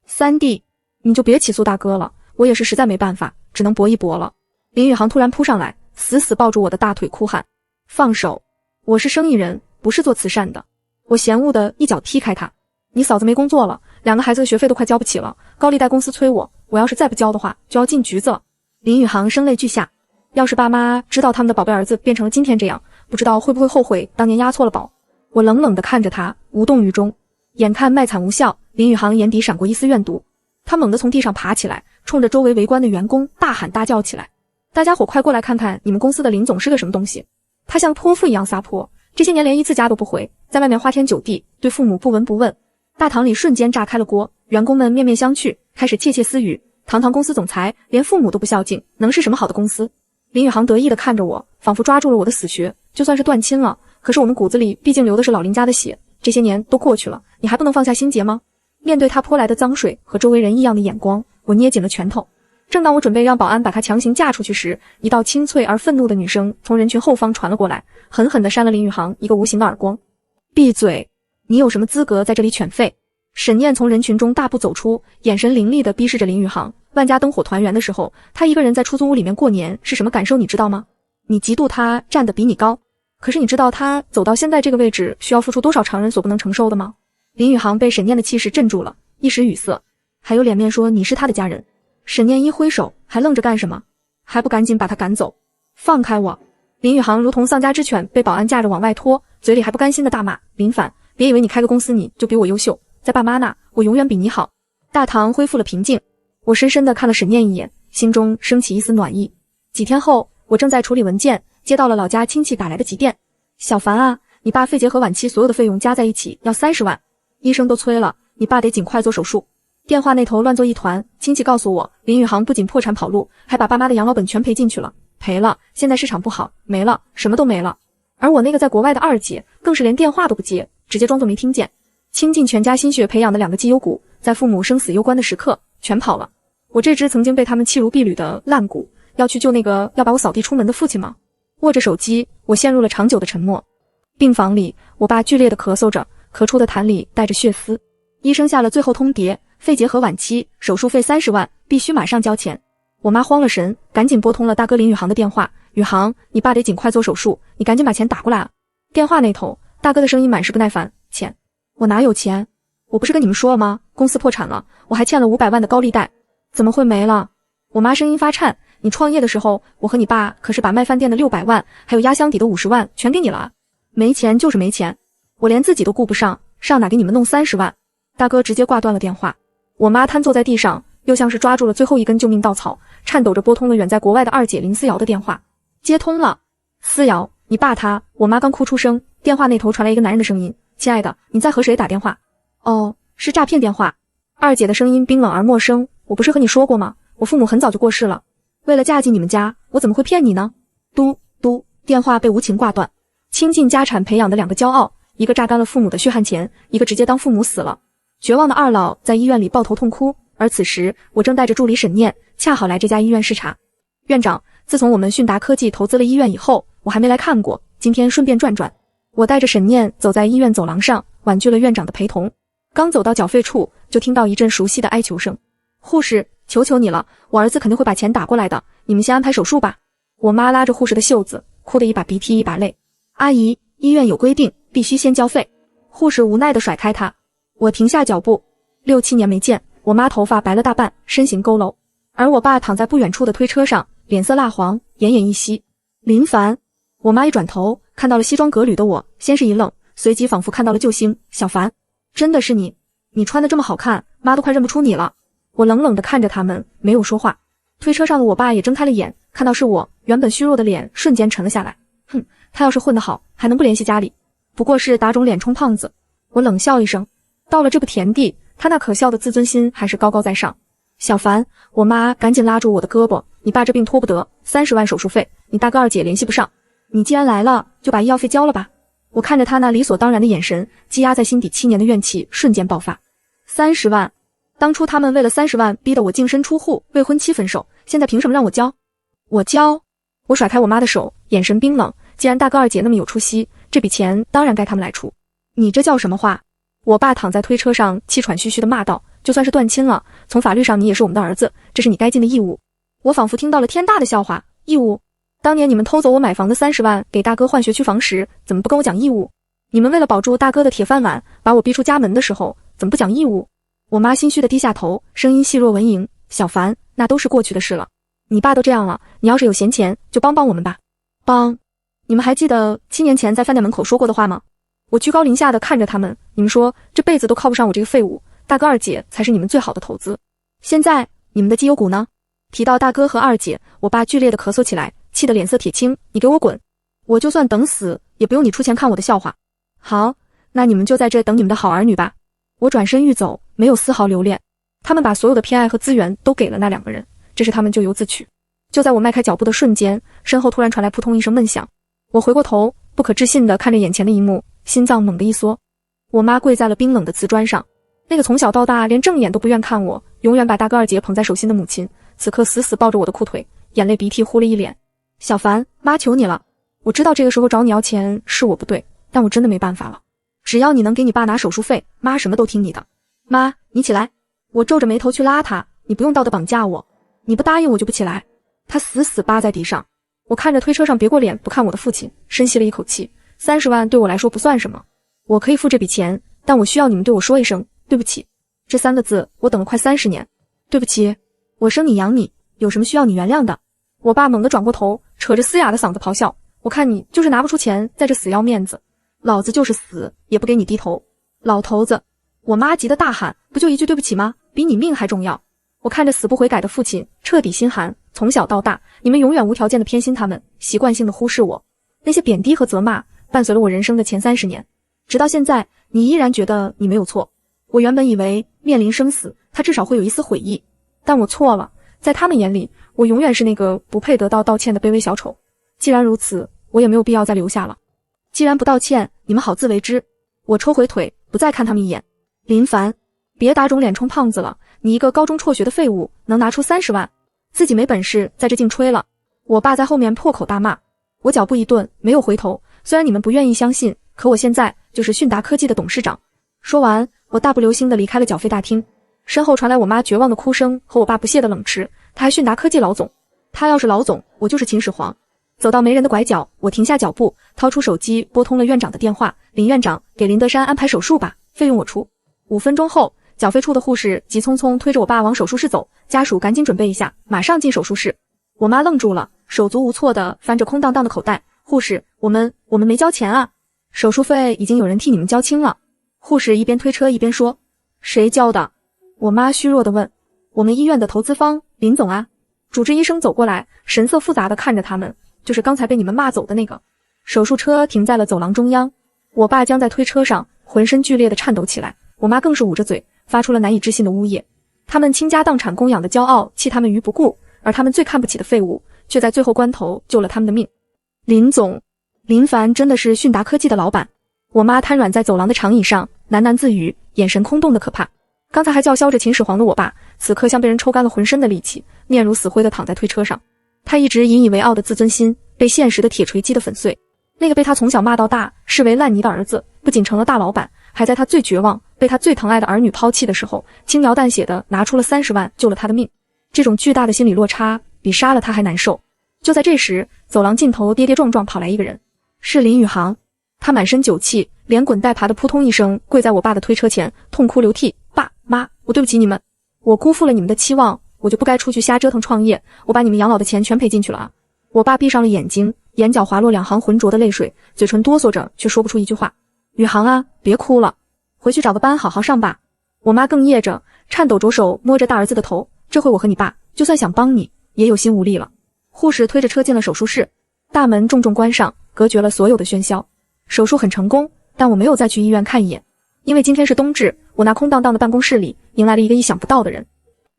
三弟，你就别起诉大哥了，我也是实在没办法，只能搏一搏了。林宇航突然扑上来，死死抱住我的大腿，哭喊：“放手！我是生意人，不是做慈善的。”我嫌恶的一脚踢开他：“你嫂子没工作了，2个孩子的学费都快交不起了，高利贷公司催我，我要是再不交的话，就要进局子了。”林宇航声泪俱下：“要是爸妈知道他们的宝贝儿子变成了今天这样，不知道会不会后悔当年押错了宝。”我冷冷地看着他，无动于衷。眼看卖惨无效，林宇航眼底闪过一丝怨毒，他猛地从地上爬起来，冲着周围围观的员工大喊大叫起来：“大家伙快过来看看你们公司的林总是个什么东西！他像泼妇一样撒泼，这些年连一次家都不回，在外面花天酒地，对父母不闻不问。”大堂里瞬间炸开了锅，员工们面面相觑，开始窃窃私语。堂堂公司总裁连父母都不孝敬，能是什么好的公司？林宇航得意地看着我，仿佛抓住了我的死穴。就算是断亲了，可是我们骨子里毕竟流的是老林家的血，这些年都过去了，你还不能放下心结吗？面对他泼来的脏水和周围人异样的眼光，我捏紧了拳头。正当我准备让保安把他强行架出去时，一道清脆而愤怒的女声从人群后方传了过来，狠狠地扇了林宇航一个无形的耳光。闭嘴！你有什么资格在这里犬吠？沈念从人群中大步走出，眼神凌厉地逼视着林宇航。万家灯火团圆的时候，他一个人在出租屋里面过年是什么感受？你知道吗？你嫉妒他站得比你高，可是你知道他走到现在这个位置需要付出多少常人所不能承受的吗？林宇航被沈念的气势镇住了，一时语塞，还有脸面说你是他的家人。沈念一挥手，还愣着干什么？还不赶紧把他赶走！放开我！林宇航如同丧家之犬被保安架着往外拖，嘴里还不甘心的大骂林凡，别以为你开个公司你就比我优秀，在爸妈那我永远比你好。大堂恢复了平静，我深深地看了沈念一眼，心中升起一丝暖意。几天后，我正在处理文件，接到了老家亲戚打来的急电。小凡啊，你爸肺结核晚期所有的费用加在一起要30万，医生都催了，你爸得尽快做手术。电话那头乱作一团，亲戚告诉我，林宇航不仅破产跑路，还把爸妈的养老本全赔进去了。赔了，现在市场不好，没了，什么都没了。而我那个在国外的二姐，更是连电话都不接，直接装作没听见。倾尽全家心血培养的2个绩优股，在父母生死攸关的时刻全跑了。我这只曾经被他们弃如敝履的烂股，要去救那个要把我扫地出门的父亲吗？握着手机，我陷入了长久的沉默。病房里，我爸剧烈地咳嗽着，咳出的痰里带着血丝。医生下了最后通牒，肺结核晚期，手术费30万，必须马上交钱。我妈慌了神，赶紧拨通了大哥林宇航的电话。宇航，你爸得尽快做手术，你赶紧把钱打过来啊！电话那头，大哥的声音满是不耐烦。钱？我哪有钱？我不是跟你们说了吗？公司破产了，我还欠了500万的高利贷，怎么会没了？我妈声音发颤。你创业的时候，我和你爸可是把卖饭店的600万，还有压箱底的50万全给你了啊！没钱就是没钱，我连自己都顾不上，上哪给你们弄30万？大哥直接挂断了电话。我妈瘫坐在地上，又像是抓住了最后一根救命稻草，颤抖着拨通了远在国外的二姐林思瑶的电话。接通了。思瑶，你爸他……我妈刚哭出声，电话那头传来一个男人的声音：亲爱的，你在和谁打电话？哦，是诈骗电话。二姐的声音冰冷而陌生。我不是和你说过吗？我父母很早就过世了，为了嫁进你们家，我怎么会骗你呢？嘟嘟，电话被无情挂断。倾尽家产培养的2个骄傲，一个榨干了父母的血汗钱，一个直接当父母死了。绝望的二老在医院里抱头痛哭，而此时我正带着助理沈念恰好来这家医院视察。院长，自从我们迅达科技投资了医院以后，我还没来看过，今天顺便转转。我带着沈念走在医院走廊上，婉拒了院长的陪同。刚走到缴费处，就听到一阵熟悉的哀求声：护士，求求你了，我儿子肯定会把钱打过来的，你们先安排手术吧。我妈拉着护士的袖子，哭得一把鼻涕一把泪。阿姨，医院有规定，必须先交费。护士无奈地甩开她。我停下脚步。6、7年没见，我妈头发白了大半，身形佝偻，而我爸躺在不远处的推车上，脸色蜡黄，奄奄一息。林凡。我妈一转头，看到了西装革履的我，先是一愣，随即仿佛看到了救星。小凡，真的是你？你穿得这么好看，妈都快认不出你了。我冷冷地看着他们，没有说话。推车上的我爸也睁开了眼，看到是我，原本虚弱的脸瞬间沉了下来。哼，他要是混得好，还能不联系家里？不过是打肿脸充胖子。我冷笑一声，到了这步田地，他那可笑的自尊心还是高高在上。小凡，我妈赶紧拉住我的胳膊，你爸这病拖不得，30万手术费，你大哥二姐联系不上，你既然来了，就把医药费交了吧。我看着他那理所当然的眼神，积压在心底7年的怨气瞬间爆发。30万，当初他们为了30万逼得我净身出户，未婚妻分手，现在凭什么让我交？我交？我甩开我妈的手，眼神冰冷。既然大哥二姐那么有出息，这笔钱当然该他们来出。你这叫什么话？我爸躺在推车上气喘吁吁地骂道，就算是断亲了，从法律上你也是我们的儿子，这是你该尽的义务。我仿佛听到了天大的笑话。义务？当年你们偷走我买房的30万给大哥换学区房时，怎么不跟我讲义务？你们为了保住大哥的铁饭碗，把我逼出家门的时候，怎么不讲义务？我妈心虚地低下头，声音细若蚊蝇。小凡，那都是过去的事了，你爸都这样了，你要是有闲钱就帮帮我们吧。帮？你们还记得7年前在饭店门口说过的话吗？我居高临下地看着他们，你们说这辈子都靠不上我这个废物，大哥二姐才是你们最好的投资。现在你们的绩优股呢？提到大哥和二姐，我爸剧烈地咳嗽起来，气得脸色铁青。你给我滚！我就算等死，也不用你出钱看我的笑话。好，那你们就在这等你们的好儿女吧。我转身欲走，没有丝毫留恋。他们把所有的偏爱和资源都给了那2个人，这是他们咎由自取。就在我迈开脚步的瞬间，身后突然传来扑通一声闷响。我回过头，不可置信地看着眼前的一幕，心脏猛地一缩。我妈跪在了冰冷的瓷砖上，那个从小到大连正眼都不愿看我，永远把大哥二姐捧在手心的母亲，此刻死死抱着我的裤腿，眼泪鼻涕呼了一脸。小凡，妈求你了，我知道这个时候找你要钱是我不对，但我真的没办法了。只要你能给你爸拿手术费，妈什么都听你的。妈，你起来。我皱着眉头去拉他，你不用道德绑架我，你不答应我就不起来。他死死扒在地上。我看着推车上别过脸不看我的父亲，深吸了一口气。30万对我来说不算什么，我可以付这笔钱，但我需要你们对我说一声对不起。这3个字我等了快30年。对不起，我生你养你，有什么需要你原谅的？我爸猛地转过头，扯着嘶哑的嗓子咆哮，我看你就是拿不出钱，在这死要面子，老子就是死也不给你低头。老头子！我妈急得大喊，不就一句对不起吗？比你命还重要。我看着死不悔改的父亲，彻底心寒。从小到大，你们永远无条件的偏心他们，习惯性的忽视我。那些贬低和责骂伴随了我人生的前30年，直到现在，你依然觉得你没有错。我原本以为面临生死，他至少会有一丝悔意，但我错了。在他们眼里，我永远是那个不配得到道歉的卑微小丑。既然如此，我也没有必要再留下了。既然不道歉，你们好自为之。我抽回腿，不再看他们一眼。林凡，别打肿脸充胖子了，你一个高中辍学的废物，能拿出30万，自己没本事在这净吹了。我爸在后面破口大骂，我脚步一顿，没有回头。虽然你们不愿意相信，可我现在就是迅达科技的董事长。说完，我大步流星地离开了缴费大厅，身后传来我妈绝望的哭声和我爸不屑的冷斥。他还迅达科技老总，他要是老总，我就是秦始皇。走到没人的拐角，我停下脚步，掏出手机拨通了院长的电话。林院长，给林德山安排手术吧，费用我出。5分钟后，缴费处的护士急匆匆推着我爸往手术室走，家属赶紧准备一下，马上进手术室。我妈愣住了，手足无措地翻着空荡荡的口袋。护士，我们没交钱啊，手术费已经有人替你们交清了。护士一边推车一边说。谁交的？我妈虚弱地问。我们医院的投资方林总啊。主治医生走过来，神色复杂地看着他们，就是刚才被你们骂走的那个。手术车停在了走廊中央，我爸僵在推车上，浑身剧烈地颤抖起来。我妈更是捂着嘴，发出了难以置信的呜咽。他们倾家荡产供养的骄傲弃他们于不顾，而他们最看不起的废物却在最后关头救了他们的命。林总，林凡真的是迅达科技的老板。我妈瘫软在走廊的长椅上，喃喃自语，眼神空洞的可怕。刚才还叫嚣着秦始皇的我爸，此刻像被人抽干了浑身的力气，面如死灰地躺在推车上。他一直引以为傲的自尊心被现实的铁锤击得粉碎。那个被他从小骂到大，视为烂泥的儿子，不仅成了大老板，还在他最绝望、被他最疼爱的儿女抛弃的时候，轻描淡写的拿出了30万救了他的命。这种巨大的心理落差比杀了他还难受。就在这时，走廊尽头跌跌撞撞跑来一个人，是林宇航。他满身酒气，连滚带爬的扑通一声跪在我爸的推车前，痛哭流涕。爸妈，我对不起你们，我辜负了你们的期望，我就不该出去瞎折腾创业，我把你们养老的钱全赔进去了啊！我爸闭上了眼睛，眼角滑落2行浑浊的泪水，嘴唇哆嗦着，却说不出一句话。宇航啊，别哭了，回去找个班好好上吧。我妈哽咽着，颤抖着手摸着大儿子的头，这回我和你爸就算想帮你，也有心无力了。护士推着车进了手术室，大门重重关上，隔绝了所有的喧嚣。手术很成功，但我没有再去医院看一眼，因为今天是冬至，我那空荡荡的办公室里迎来了一个意想不到的人。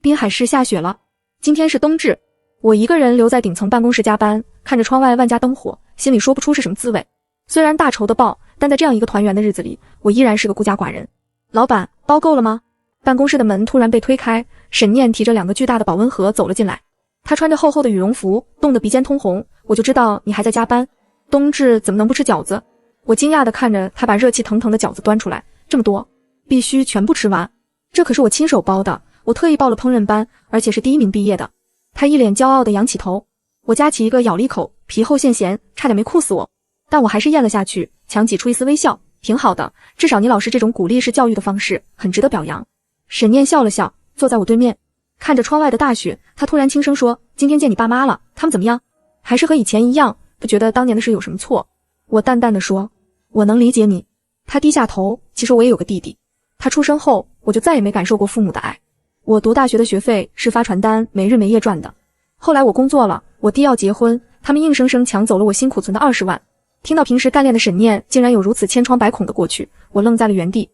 滨海市下雪了，今天是冬至，我一个人留在顶层办公室加班，看着窗外万家灯火，心里说不出是什么滋味。虽然大仇的报，但在这样一个团圆的日子里，我依然是个孤家寡人。老板，包够了吗？办公室的门突然被推开，沈念提着2个巨大的保温盒走了进来。她穿着厚厚的羽绒服，冻得鼻尖通红，我就知道你还在加班。冬至怎么能不吃饺子？我惊讶地看着她把热气腾腾的饺子端出来，这么多，必须全部吃完。这可是我亲手包的，我特意报了烹饪班，而且是第1名毕业的。她一脸骄傲地扬起头，我夹起一个咬了一口，皮厚馅咸，差点没哭死我，但我还是咽了下去，强挤出一丝微笑，挺好的，至少你老师这种鼓励式教育的方式很值得表扬。沈念笑了笑，坐在我对面，看着窗外的大雪，她突然轻声说，今天见你爸妈了，他们怎么样？还是和以前一样，不觉得当年的事有什么错？我淡淡地说，我能理解你。她低下头，其实我也有个弟弟，他出生后我就再也没感受过父母的爱。我读大学的学费是发传单没日没夜赚的，后来我工作了，我弟要结婚，他们硬生生抢走了我辛苦存的20万。听到平时干练的沈念竟然有如此千疮百孔的过去，我愣在了原地。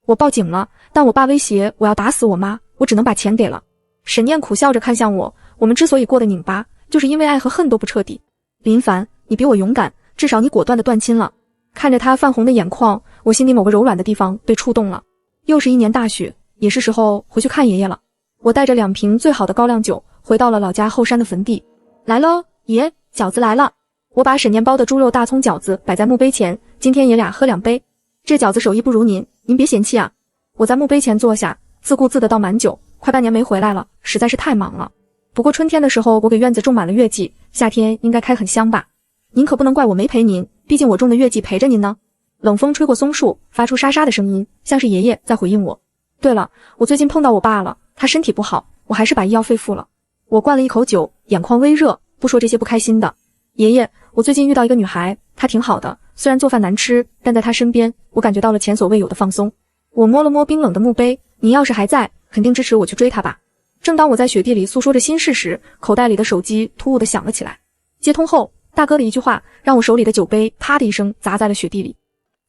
我报警了，但我爸威胁我要打死我妈，我只能把钱给了。沈念苦笑着看向我，我们之所以过得拧巴，就是因为爱和恨都不彻底。林凡，你比我勇敢，至少你果断地断亲了。看着他泛红的眼眶，我心里某个柔软的地方被触动了。又是一年大雪，也是时候回去看爷爷了。我带着2瓶最好的高粱酒回到了老家后山的坟地。来喽，爷，饺子来了。我把沈念包的猪肉大葱饺子摆在墓碑前，今天爷俩喝2杯。这饺子手艺不如您别嫌弃啊。我在墓碑前坐下，自顾自的倒满酒，快半年没回来了，实在是太忙了。不过春天的时候我给院子种满了月季，夏天应该开很香吧。您可不能怪我没陪您，毕竟我种的月季陪着您呢。冷风吹过松树，发出沙沙的声音，像是爷爷在回应我。对了，我最近碰到我爸了，他身体不好，我还是把医药费付了。我灌了一口酒，眼眶微热，不说这些不开心的。爷爷，我最近遇到一个女孩，她挺好的，虽然做饭难吃，但在她身边，我感觉到了前所未有的放松。我摸了摸冰冷的墓碑，您要是还在，肯定支持我去追她吧。正当我在雪地里诉说着心事时，口袋里的手机突兀地响了起来。接通后，大哥的一句话让我手里的酒杯啪的一声砸在了雪地里。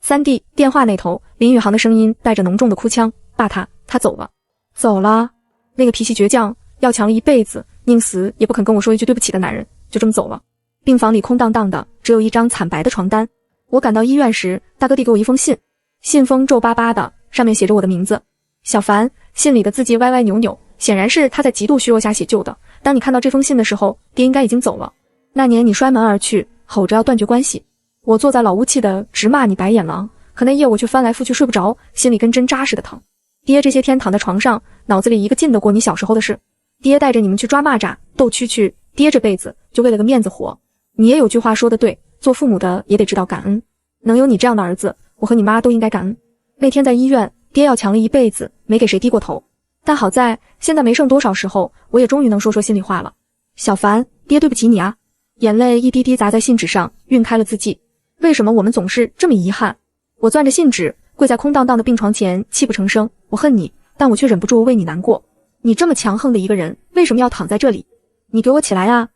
3D 电话那头，林宇航的声音带着浓重的哭腔：爸，他走了。走了？那个脾气倔强，要强了一辈子，宁死也不肯跟我说一句对不起的男人，就这么走了。病房里空荡荡的，只有一张惨白的床单。我赶到医院时，大哥递给我一封信，信封皱巴巴的，上面写着我的名字小凡。信里的字迹歪歪扭扭，显然是他在极度虚弱下写就的。当你看到这封信的时候，爹应该已经走了。那年你摔门而去，吼着要断绝关系，我坐在老屋气的直骂你白眼狼，可那夜我却翻来覆去睡不着，心里跟针扎似的疼。爹这些天躺在床上，脑子里一个劲得过你小时候的事。爹带着你们去抓蚂蚱斗蛐蛐，爹这辈子就为了个面子活。你也有句话说得对，做父母的也得知道感恩，能有你这样的儿子，我和你妈都应该感恩。那天在医院，爹要强了一辈子，没给谁低过头，但好在现在没剩多少时候，我也终于能说心里话了。小凡，爹对不起你啊。眼泪一滴滴砸在信纸上，晕开了字迹。为什么我们总是这么遗憾？我攥着信纸，跪在空荡荡的病床前，泣不成声。我恨你，但我却忍不住为你难过。你这么强横的一个人，为什么要躺在这里？你给我起来啊！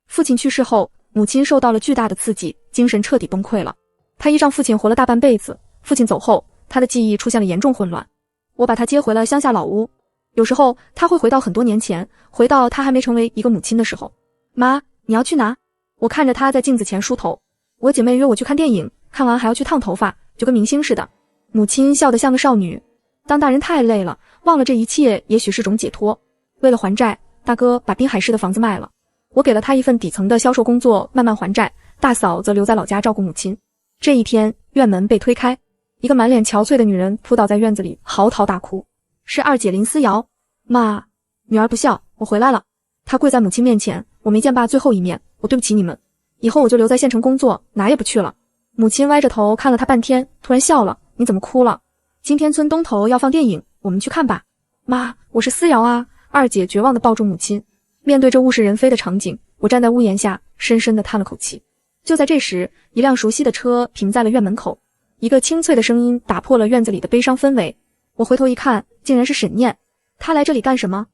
父亲去世后，母亲受到了巨大的刺激，精神彻底崩溃了。她依仗父亲活了大半辈子，父亲走后，她的记忆出现了严重混乱。我把她接回了乡下老屋，有时候她会回到很多年前，回到她还没成为一个母亲的时候。妈，你要去哪？我看着她在镜子前梳头。我姐妹约我去看电影，看完还要去烫头发，就跟明星似的。母亲笑得像个少女。当大人太累了，忘了这一切也许是种解脱。为了还债，大哥把滨海市的房子卖了，我给了他一份底层的销售工作，慢慢还债。大嫂则留在老家照顾母亲。这一天，院门被推开，一个满脸憔悴的女人扑倒在院子里，嚎啕大哭。是二姐林思瑶。妈，女儿不孝，我回来了。她跪在母亲面前，我没见爸最后一面，我对不起你们，以后我就留在县城工作，哪也不去了。母亲歪着头看了她半天，突然笑了。你怎么哭了？今天村东头要放电影，我们去看吧。妈，我是思瑶啊。二姐绝望地抱住母亲。面对这物是人非的场景，我站在屋檐下，深深地叹了口气。就在这时，一辆熟悉的车停在了院门口，一个清脆的声音打破了院子里的悲伤氛围。我回头一看，竟然是沈念。她来这里干什么？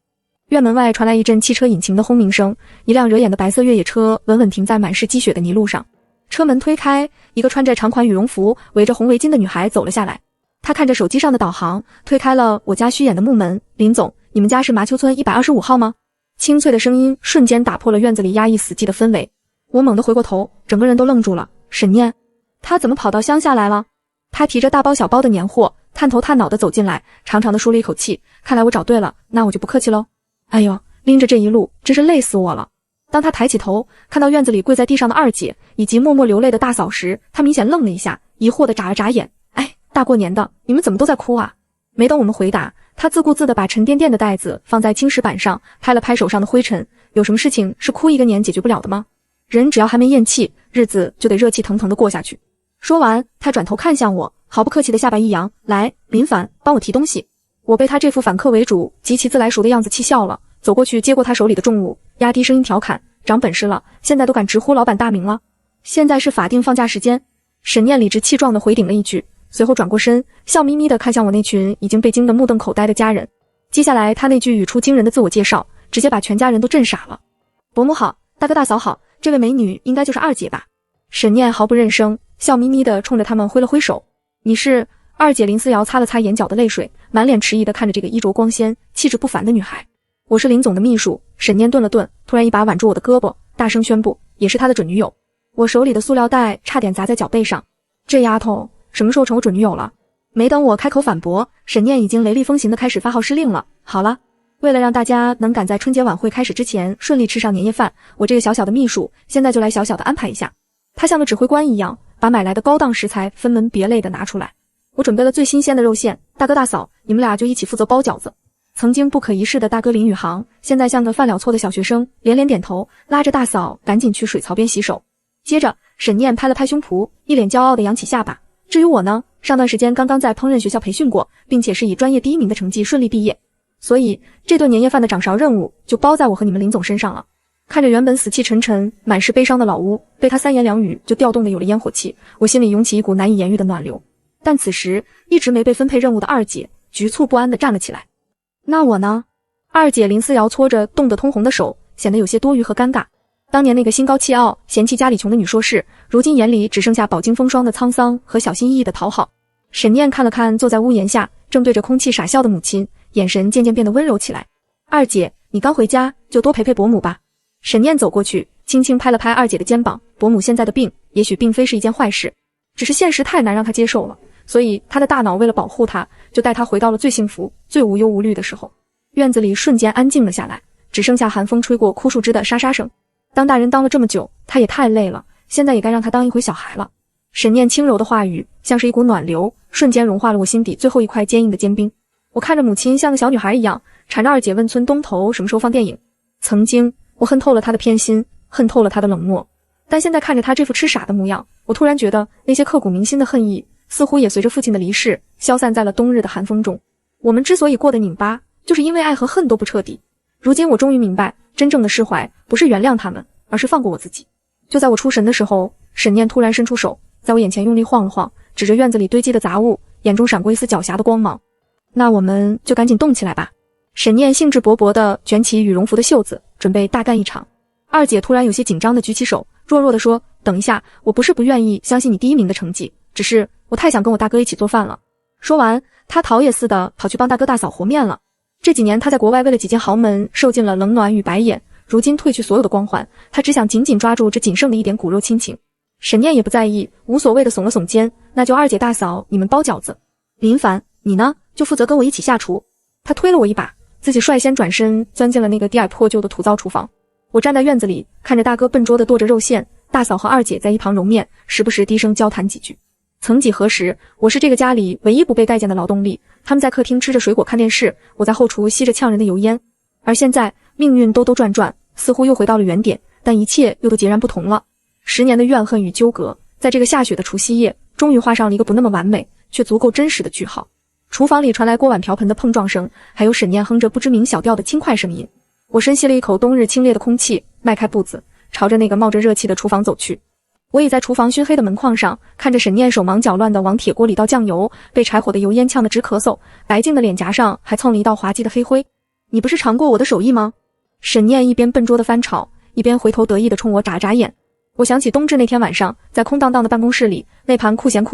院门外传来一阵汽车引擎的轰鸣声，一辆惹眼的白色越野车稳稳停在满是积雪的泥路上。车门推开，一个穿着长款羽绒服、围着红围巾的女孩走了下来。她看着手机上的导航，推开了我家虚掩的木门。林总，你们家是麻丘村125号吗？清脆的声音瞬间打破了院子里压抑死寂的氛围。我猛地回过头，整个人都愣住了。沈念，她怎么跑到乡下来了？她提着大包小包的年货，探头探脑地走进来，长长地舒了一口气。看来我找对了，那我就不客气喽。哎呦，拎着这一路，真是累死我了。当她抬起头，看到院子里跪在地上的二姐以及默默流泪的大嫂时，她明显愣了一下，疑惑地眨了眨眼。哎，大过年的，你们怎么都在哭啊？没等我们回答，她自顾自地把沉甸甸的袋子放在青石板上，拍了拍手上的灰尘。有什么事情是哭一个年解决不了的吗？人只要还没咽气，日子就得热气腾腾地过下去。说完，她转头看向我，毫不客气地下巴一扬，来，林凡，帮我提东西。我被她这副反客为主、极其自来熟的样子气笑了，走过去接过她手里的重物，压低声音调侃，长本事了，现在都敢直呼老板大名了。现在是法定放假时间。沈念理直气壮地回顶了一句，随后转过身，笑眯眯地看向我那群已经被惊得目瞪口呆的家人。接下来他那句语出惊人的自我介绍，直接把全家人都震傻了。伯母好，大哥大嫂好，这位美女应该就是二姐吧？沈念毫不认生，笑眯眯地冲着他们挥了挥手。你是？二姐林思瑶擦了擦眼角的泪水，满脸迟疑地看着这个衣着光鲜、气质不凡的女孩。我是林总的秘书。沈念顿了顿，突然一把挽住我的胳膊，大声宣布，也是他的准女友。我手里的塑料袋差点砸在脚背上。这丫头什么时候成我准女友了？没等我开口反驳，沈念已经雷厉风行地开始发号施令了。好了，为了让大家能赶在春节晚会开始之前顺利吃上年夜饭，我这个小小的秘书现在就来小小的安排一下。他像个指挥官一样，把买来的高档食材分门别类地拿出来。我准备了最新鲜的肉馅，大哥大嫂，你们俩就一起负责包饺子。曾经不可一世的大哥林宇航，现在像个犯了错的小学生，连连点头，拉着大嫂赶紧去水槽边洗手。接着，沈念拍了拍胸脯，一脸骄傲地扬起下巴。至于我呢，上段时间刚刚在烹饪学校培训过，并且是以专业第1名的成绩顺利毕业，所以这顿年夜饭的掌勺任务就包在我和你们林总身上了。看着原本死气沉沉、满是悲伤的老屋，被他3言2语就调动的有了烟火气，我心里涌起一股难以言喻的暖流。但此时，一直没被分配任务的二姐局促不安地站了起来。那我呢？二姐林思瑶搓着冻得通红的手，显得有些多余和尴尬。当年那个心高气傲、嫌弃家里穷的女硕士，如今眼里只剩下饱经风霜的沧桑和小心翼翼的讨好。沈念看了看坐在屋檐下正对着空气傻笑的母亲，眼神渐渐变得温柔起来。二姐，你刚回家，就多陪陪伯母吧。沈念走过去，轻轻拍了拍二姐的肩膀。伯母现在的病，也许并非是一件坏事，只是现实太难让她接受了，所以她的大脑为了保护她，就带她回到了最幸福、最无忧无虑的时候。院子里瞬间安静了下来，只剩下寒风吹过枯树枝的沙沙声。当大人当了这么久，他也太累了，现在也该让他当一回小孩了。沈念轻柔的话语像是一股暖流，瞬间融化了我心底最后一块坚硬的坚冰。我看着母亲像个小女孩一样，缠着二姐问村东头什么时候放电影。曾经我恨透了她的偏心，恨透了她的冷漠，但现在看着她这副痴傻的模样，我突然觉得那些刻骨铭心的恨意似乎也随着父亲的离世消散在了冬日的寒风中。我们之所以过得拧巴，就是因为爱和恨都不彻底。如今我终于明白，真正的释怀不是原谅他们，而是放过我自己。就在我出神的时候，沈念突然伸出手，在我眼前用力晃了晃，指着院子里堆积的杂物，眼中闪过一丝狡黠的光芒。那我们就赶紧动起来吧。沈念兴致勃勃地卷起羽绒服的袖子，准备大干一场。二姐突然有些紧张地举起手，弱弱地说，等一下，我不是不愿意相信你第1名的成绩，只是我太想跟我大哥一起做饭了。说完，她逃也似的跑去帮大哥大嫂和面了。这几年他在国外为了几间豪门受尽了冷暖与白眼，如今褪去所有的光环，他只想紧紧抓住这仅剩的一点骨肉亲情。沈念也不在意，无所谓的耸了耸肩，那就二姐大嫂你们包饺子，林凡你呢就负责跟我一起下厨。他推了我一把，自己率先转身钻进了那个低矮破旧的土灶厨房。我站在院子里，看着大哥笨拙地剁着肉馅，大嫂和二姐在一旁揉面，时不时低声交谈几句。曾几何时，我是这个家里唯一不被待见的劳动力，他们在客厅吃着水果看电视，我在后厨吸着呛人的油烟。而现在命运兜兜转转，似乎又回到了原点，但一切又都截然不同了。10年的怨恨与纠葛，在这个下雪的除夕夜，终于画上了一个不那么完美却足够真实的句号。厨房里传来锅碗瓢盆的碰撞声，还有沈念哼着不知名小调的轻快声音。我深吸了一口冬日清冽的空气，迈开步子，朝着那个冒着热气的厨房走去。我倚在厨房熏黑的门框上，看着沈念手忙脚乱地往铁锅里倒酱油，被柴火的油烟呛得直咳嗽，白净的脸颊上还蹭了一道滑稽的黑灰。你不是尝过我的手艺吗？沈念一边笨拙地翻炒，一边回头得意地冲我眨眨眼。我想起冬至那天晚上，在空荡荡的办公室里，那盘酷咸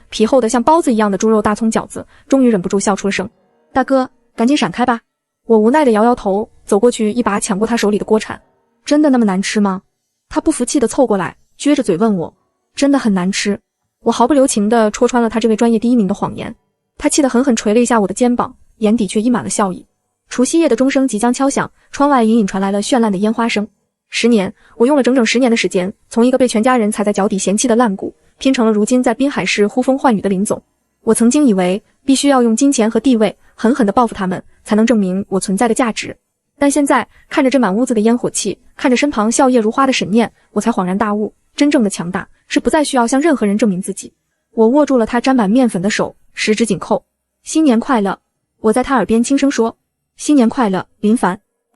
皮厚的像包子一样的猪肉大葱饺子，终于忍不住笑出了声。大哥，赶紧闪开吧！我无奈地摇摇头，走过去一把抢过他手里的锅铲。真的那么难吃吗？他不服气地凑过来，撅着嘴问我。真的很难吃。我毫不留情地戳穿了他这位专业第1名的谎言。他气得狠狠捶了一下我的肩膀，眼底却溢满了笑意。除夕夜的钟声即将敲响，窗外隐隐传来了绚烂的烟花声。10年，我用了整整10年的时间，从一个被全家人踩在脚底嫌弃的烂骨，拼成了如今在滨海市呼风唤雨的林总。我曾经以为必须要用金钱和地位狠狠地报复他们，才能证明我存在的价值。但现在看着这满屋子的烟火气，看着身旁笑靥如花的沈念，我才恍然大悟，真正的强大是不再需要向任何人证明自己。我握住了他沾满面粉的手，十指紧扣。新年快乐！我在他耳边轻声说。新年快乐，林凡。